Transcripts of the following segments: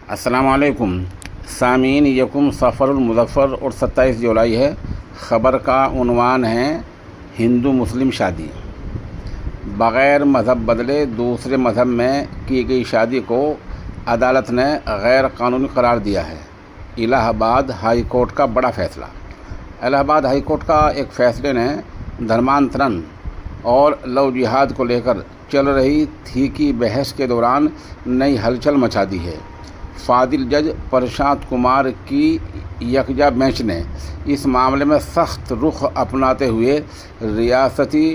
अस्सलाम वालेकुम सामीन, यकुम सफ़रुल मुज़फ़्फ़र और 27 जुलाई है। ख़बर का उन्वान है हिंदू मुस्लिम शादी। बग़ैर मज़हब बदले दूसरे मज़हब में की गई शादी को अदालत ने गैर कानूनी करार दिया है। इलाहाबाद हाई कोर्ट का बड़ा फ़ैसला। इलाहाबाद हाई कोर्ट का एक फ़ैसले ने धर्मांतरण और लव जिहाद को लेकर चल रही थी कि बहस के दौरान नई हलचल मचा दी है। फादिल जज प्रशांत कुमार की यकजा बेंच ने इस मामले में सख्त रुख अपनाते हुए रियासती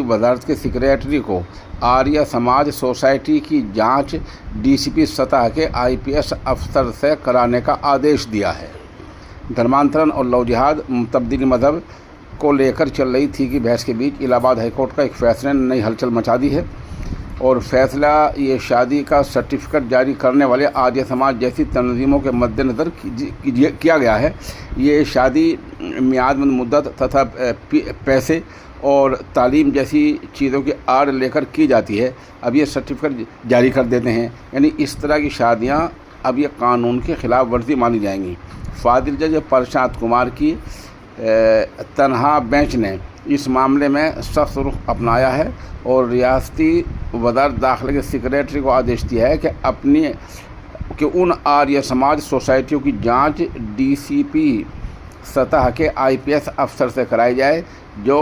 वजारत के सेक्रेटरी को आर्य समाज सोसाइटी की जांच डीसीपी सतह के आईपीएस अफसर से कराने का आदेश दिया है। धर्मांतरण और लव जिहाद तब्दीली मज़हब को लेकर चल रही थी कि बहस के बीच इलाहाबाद हाईकोर्ट का एक फैसले ने नई हलचल मचा दी है और फैसला ये शादी का सर्टिफिकेट जारी करने वाले आर्य समाज जैसी तंजीमों के मद्देनज़र किया गया है। ये शादी मियाद मुद्दत तथा पैसे और तालीम जैसी चीज़ों की आड़ लेकर की जाती है। अब ये सर्टिफिकेट जारी कर देते हैं, यानी इस तरह की शादियां अब ये कानून की खिलाफ वर्जी मानी जाएंगी। फादिल जज प्रशांत कुमार की तनहा बेंच ने इस मामले में सख्त रुख अपनाया है और रियासती वज़ारत दाखिला के सेक्रेटरी को आदेश दिया है कि उन आर्य समाज सोसाइटियों की जांच डीसीपी सतह के आईपीएस अफसर से कराई जाए जो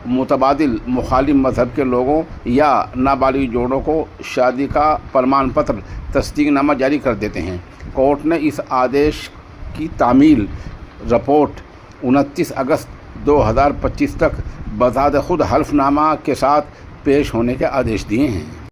मुतबादिल मुखालिफ मज़हब के लोगों या नाबालिग जोड़ों को शादी का प्रमाण पत्र तस्दीकनामा जारी कर देते हैं। कोर्ट ने इस आदेश की तामील रिपोर्ट 29 अगस्त 2025 तक बज़ाद खुद हल्फनामा के साथ पेश होने के आदेश दिए हैं।